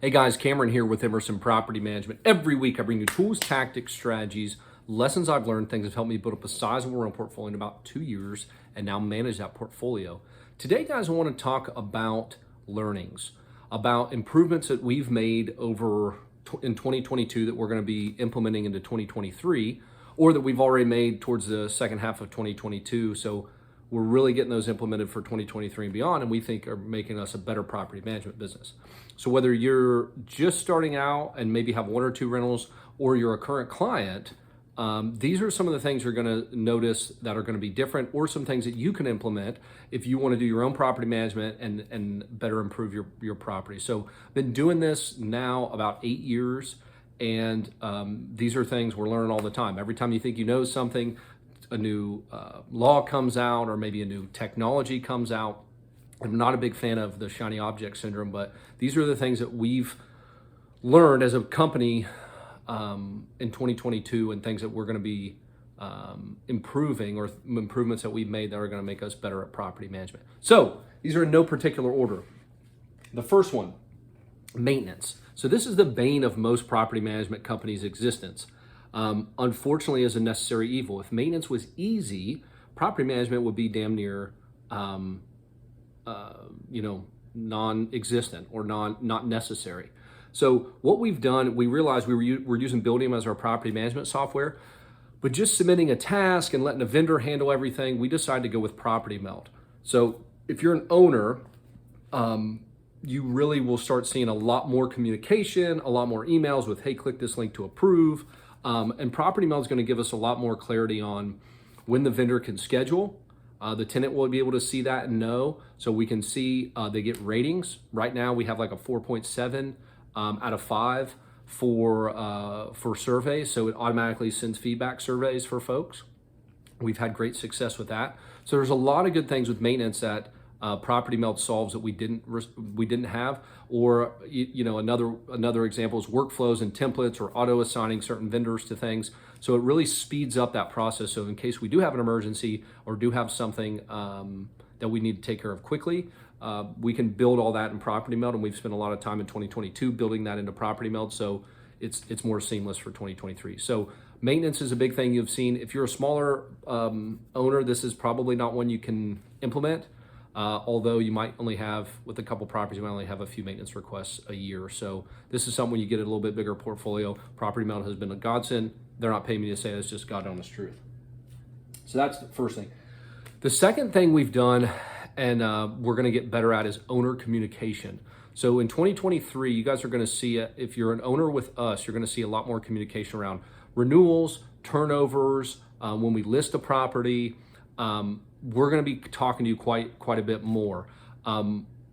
Hey guys, Cameron here with Emerson Property Management. Every week I bring you tools, tactics, strategies, lessons I've learned, things that have helped me build up a sizable rental portfolio in about 2 years and now manage that portfolio. Today, guys, I want to talk about learnings, about improvements that we've made in 2022 that we're going to be implementing into 2023, or that we've already made towards the second half of 2022. So we're really getting those implemented for 2023 and beyond, and we think are making us a better property management business. So whether you're just starting out and maybe have 1 or 2 rentals, or you're a current client, these are some of the things you're going to notice that are going to be different, or some things that you can implement if you want to do your own property management and better improve your property. So I've been doing this now about 8 years, and these are things we're learning all the time. Every time you think you know something, a new law comes out, or maybe a new technology comes out. I'm not a big fan of the shiny object syndrome, but these are the things that we've learned as a company in 2022, and things that we're going to be improving, or improvements that we've made that are going to make us better at property management. So these are in no particular order. The first one, maintenance. So this is the bane of most property management companies' existence. Unfortunately, is a necessary evil. If maintenance was easy, property management would be damn near non-existent, or not necessary. So what we've done, we realized we're using Buildium as our property management software, but just submitting a task and letting a vendor handle everything, we decided to go with Property Meld. So if you're an owner, you really will start seeing a lot more communication, a lot more emails with, hey, click this link to approve. And Property Meld is going to give us a lot more clarity on when the vendor can schedule. The tenant will be able to see that and know, so we can see they get ratings. Right now we have like a 4.7 out of 5 for surveys, so it automatically sends feedback surveys for folks. We've had great success with that. So there's a lot of good things with maintenance that Property Meld solves that we didn't have. Or another example is workflows and templates, or auto assigning certain vendors to things. So it really speeds up that process. So in case we do have an emergency, or do have something that we need to take care of quickly, we can build all that in Property Meld, and we've spent a lot of time in 2022 building that into Property Meld. So it's more seamless for 2023. So maintenance is a big thing you've seen. If you're a smaller owner, this is probably not one you can implement. Although you might only have, with a couple properties, you might only have a few maintenance requests a year. So this is something when you get a little bit bigger portfolio. Property Meld has been a godsend. They're not paying me to say it, it's just God honest truth. So that's the first thing. The second thing we've done, and we're going to get better at, is owner communication. So in 2023, you guys are going to see, if you're an owner with us, you're going to see a lot more communication around renewals, turnovers, when we list a property. We're going to be talking to you quite a bit more.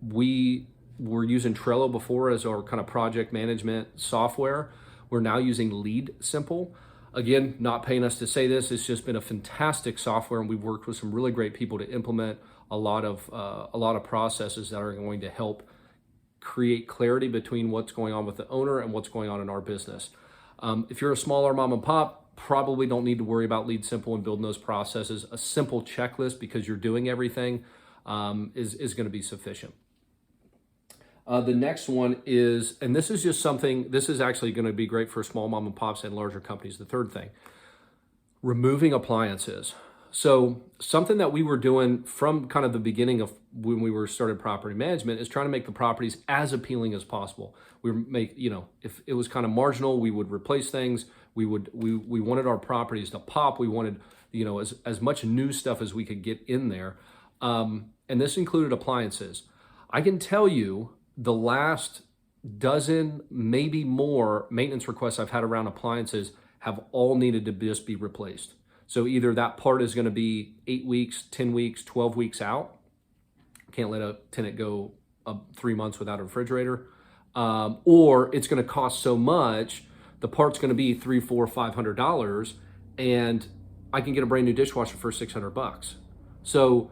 We were using Trello before as our kind of project management software. We're now using Lead Simple. Again, not paying us to say this. It's just been a fantastic software, and we've worked with some really great people to implement a lot of processes that are going to help create clarity between what's going on with the owner and what's going on in our business. If you're a smaller mom and pop, probably don't need to worry about Lead Simple and building those processes. A simple checklist, because you're doing everything, is going to be sufficient. The next one is, and this is just something, this is actually going to be great for small mom and pops and larger companies. The third thing, removing appliances. So something that we were doing from kind of the beginning of when we were started property management is trying to make the properties as appealing as possible. We make, if it was kind of marginal, we would replace things. We wanted our properties to pop. We wanted, as much new stuff as we could get in there. And this included appliances. I can tell you the last dozen, maybe more, maintenance requests I've had around appliances have all needed to just be replaced. So either that part is going to be 8 weeks, 10 weeks, 12 weeks out. Can't let a tenant go 3 months without a refrigerator. Or it's going to cost so much, the part's going to be $300, $400, $500, and I can get a brand new dishwasher for $600. So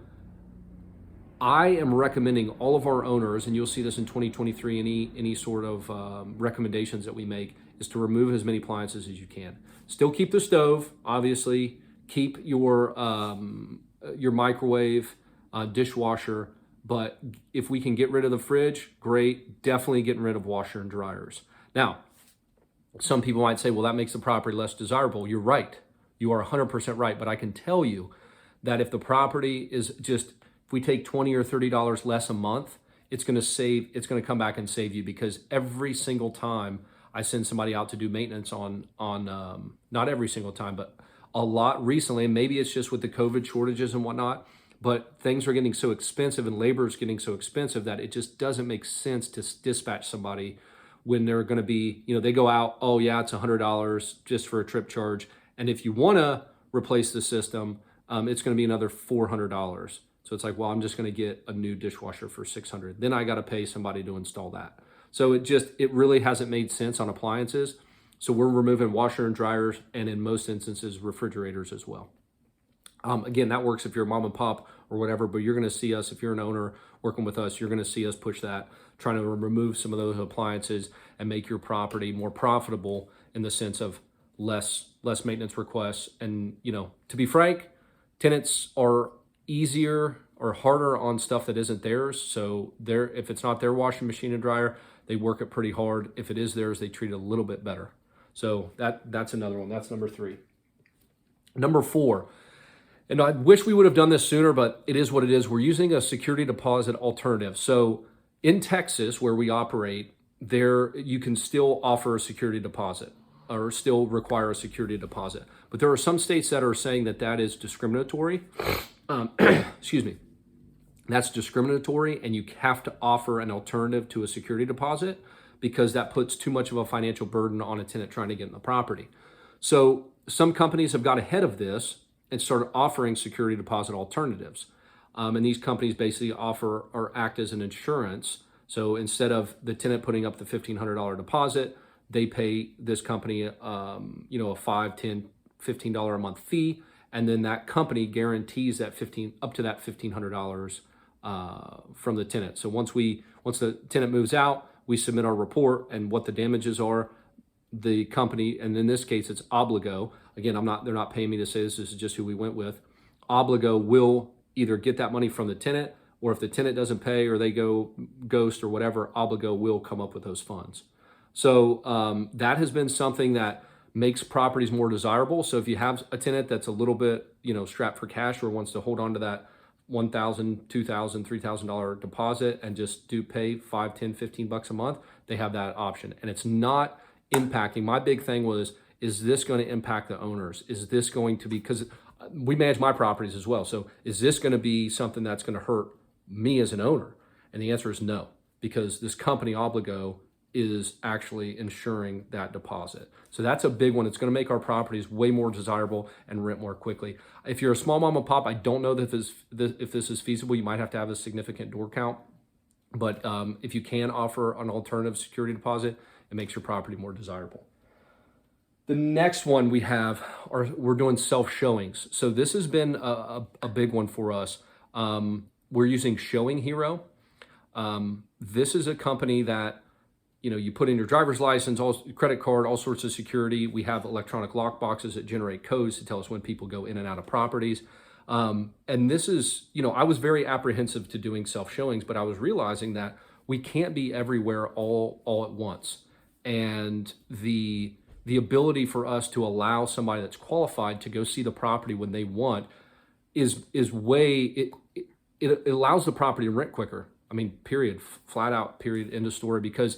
I am recommending all of our owners, and you'll see this in 2023, any sort of recommendations that we make, is to remove as many appliances as you can. Still keep the stove, obviously. Keep your microwave, dishwasher, But if we can get rid of the fridge, great. Definitely getting rid of washer and dryers. Now, some people might say, well, that makes the property less desirable. You're right. You are 100% right. But I can tell you that if the property is just, if we take $20 or $30 less a month, it's going to come back and save you, because every single time I send somebody out to do maintenance on not every single time, but a lot recently, and maybe it's just with the COVID shortages and whatnot, but things are getting so expensive and labor is getting so expensive that it just doesn't make sense to dispatch somebody when they're going to be, they go out, oh yeah, it's $100 just for a trip charge. And if you want to replace the system, it's going to be another $400. So it's like, well, I'm just going to get a new dishwasher for $600. Then I got to pay somebody to install that. So it really hasn't made sense on appliances. So we're removing washer and dryers, and in most instances, refrigerators as well. Again, that works if you're a mom and pop or whatever, but you're going to see us, if you're an owner working with us, you're going to see us push that, trying to remove some of those appliances and make your property more profitable in the sense of less maintenance requests. And, to be frank, tenants are easier or harder on stuff that isn't theirs. So if it's not their washing machine and dryer, they work it pretty hard. If it is theirs, they treat it a little bit better. So that's another one. That's number 3. Number 4, and I wish we would have done this sooner, but it is what it is. We're using a security deposit alternative. So in Texas, where we operate, there you can still offer a security deposit or still require a security deposit. But there are some states that are saying that is discriminatory. Excuse me. That's discriminatory, and you have to offer an alternative to a security deposit because that puts too much of a financial burden on a tenant trying to get in the property. So some companies have got ahead of this and started offering security deposit alternatives. And these companies basically offer or act as an insurance. So instead of the tenant putting up the $1,500 deposit, they pay this company, a $5, $10, $15 a month fee. And then that company guarantees that up to that $1,500 from the tenant. So once the tenant moves out, we submit our report and what the damages are. The company, and in this case, it's Obligo. Again, they're not paying me to say this is just who we went with. Obligo will either get that money from the tenant, or if the tenant doesn't pay or they go ghost or whatever, Obligo will come up with those funds. So that has been something that makes properties more desirable. So if you have a tenant that's a little bit, strapped for cash or wants to hold on to that $1,000, $2,000, $3,000 deposit and just do pay $5, $10, $15 a month, they have that option. And it's not impacting. My big thing was, is this going to impact the owners? Is this going to be, because we manage my properties as well. So is this going to be something that's going to hurt me as an owner? And the answer is no, because this company Obligo is actually insuring that deposit. So that's a big one. It's going to make our properties way more desirable and rent more quickly. If you're a small mom and pop, I don't know that if this is feasible. You might have to have a significant door count. But if you can offer an alternative security deposit, it makes your property more desirable. The next one we're doing self-showings. So this has been a big one for us. We're using Showing Hero. This is a company that, you put in your driver's license, credit card, all sorts of security. We have electronic lock boxes that generate codes to tell us when people go in and out of properties. And this is, I was very apprehensive to doing self-showings, but I was realizing that we can't be everywhere all at once. And the ability for us to allow somebody that's qualified to go see the property when they want is way, it allows the property to rent quicker. I mean, period, flat out, period, end of story, because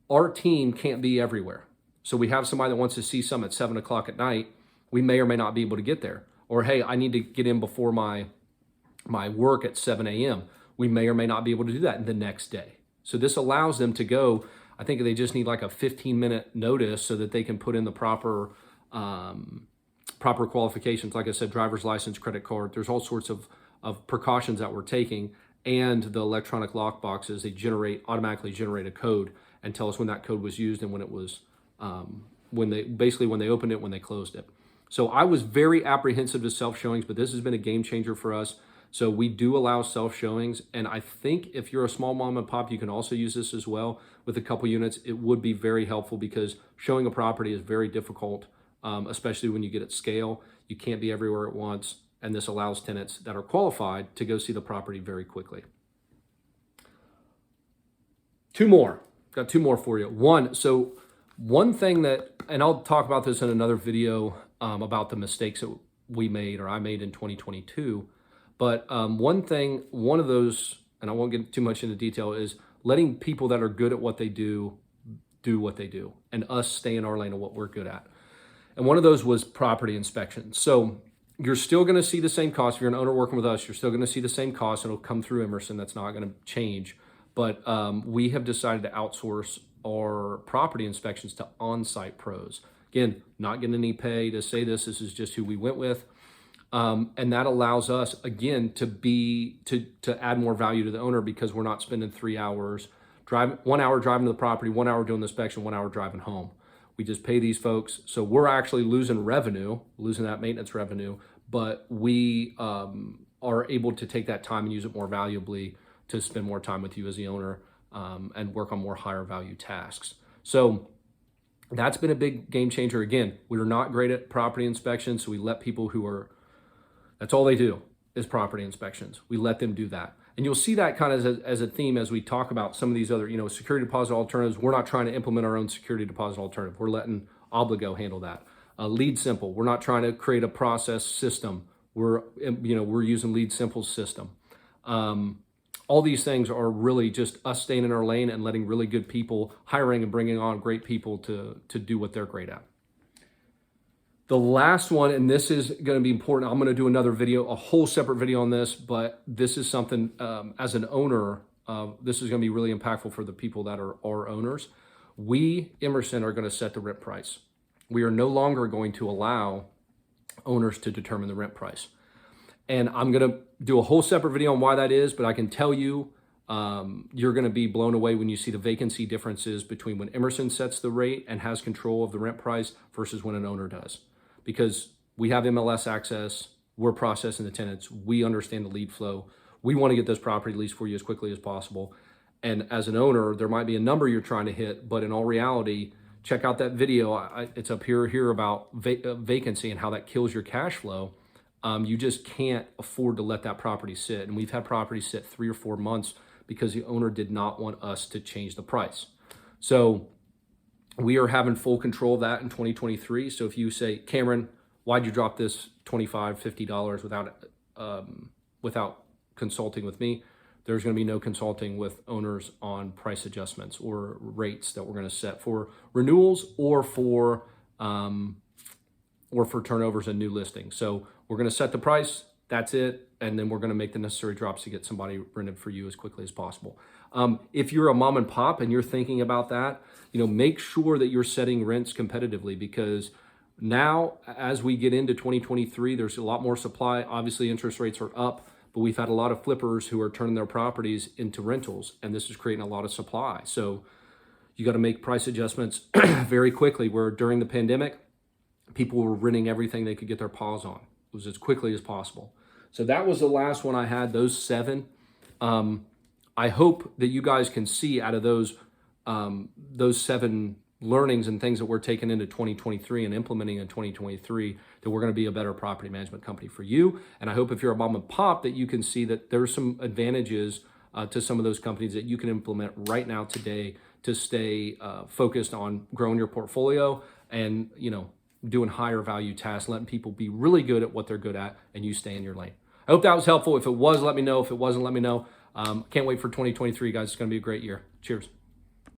our team can't be everywhere. So we have somebody that wants to see some at 7 o'clock at night. We may or may not be able to get there. Or, hey, I need to get in before my work at 7 a.m. We may or may not be able to do that the next day. So this allows them to go. I think they just need like a 15-minute notice so that they can put in the proper qualifications. Like I said, driver's license, credit card. There's all sorts of precautions that we're taking. And the electronic lock boxes, they automatically generate a code and tell us when that code was used and when it was, when they opened it, when they closed it. So I was very apprehensive to self-showings, but this has been a game changer for us. So we do allow self-showings. And I think if you're a small mom and pop, you can also use this as well with a couple units. It would be very helpful because showing a property is very difficult, especially when you get at scale. You can't be everywhere at once. And this allows tenants that are qualified to go see the property very quickly. Two more. Got two more for you. One thing that, and I'll talk about this in another video about the mistakes that we made or I made in 2022. But one of those, and I won't get too much into detail, is letting people that are good at what they do what they do, and us stay in our lane of what we're good at. And one of those was property inspections. So you're still going to see the same cost. If you're an owner working with us, you're still going to see the same cost. It'll come through Emerson. That's not going to change. But we have decided to outsource our property inspections to on-site pros. Again, not getting any pay to say this. This is just who we went with. And that allows us, again, to add more value to the owner because we're not spending 3 hours driving, 1 hour driving to the property, 1 hour doing the inspection, 1 hour driving home. We just pay these folks. So we're actually losing revenue, losing that maintenance revenue, but we are able to take that time and use it more valuably to spend more time with you as the owner and work on more higher value tasks. So that's been a big game changer. Again, we are not great at property inspections, so we let people who are, that's all they do is property inspections. We let them do that. And you'll see that kind of as a theme as we talk about some of these other, security deposit alternatives. We're not trying to implement our own security deposit alternative. We're letting Obligo handle that. Lead Simple. We're not trying to create a process system. We're using Lead Simple's system. All these things are really just us staying in our lane and letting really good people, hiring and bringing on great people to do what they're great at. The last one, and this is going to be important. I'm going to do another video, a whole separate video on this, but this is something as an owner, this is going to be really impactful for the people that are our owners. We, Emerson, are going to set the rent price. We are no longer going to allow owners to determine the rent price. And I'm going to do a whole separate video on why that is, but I can tell you, you're going to be blown away when you see the vacancy differences between when Emerson sets the rate and has control of the rent price versus when an owner does. Because we have MLS access, we're processing the tenants, we understand the lead flow. We want to get this property leased for you as quickly as possible. And as an owner, there might be a number you're trying to hit, but in all reality, check out that video. It's up here about vacancy and how that kills your cash flow. You just can't afford to let that property sit. And we've had properties sit 3 or 4 months because the owner did not want us to change the price. So we are having full control of that in 2023. So if you say, Cameron, why'd you drop this $25, $50 without consulting with me? There's going to be no consulting with owners on price adjustments or rates that we're going to set for renewals or for turnovers and new listings. So we're going to set the price. That's it. And then we're going to make the necessary drops to get somebody rented for you as quickly as possible. If you're a mom and pop and you're thinking about that, make sure that you're setting rents competitively, because now as we get into 2023, there's a lot more supply. Obviously, interest rates are up, but we've had a lot of flippers who are turning their properties into rentals, and this is creating a lot of supply. So you got to make price adjustments very quickly, where during the pandemic, people were renting everything they could get their paws on. It was as quickly as possible. So that was the last one I had, those 7. I hope that you guys can see out of those 7 learnings and things that we're taking into 2023 and implementing in 2023, that we're going to be a better property management company for you. And I hope if you're a mom and pop that you can see that there's some advantages to some of those companies that you can implement right now today to stay focused on growing your portfolio and, doing higher value tasks, letting people be really good at what they're good at, and you stay in your lane. I hope that was helpful. If it was, let me know. If it wasn't, let me know. Can't wait for 2023, guys. It's going to be a great year. Cheers.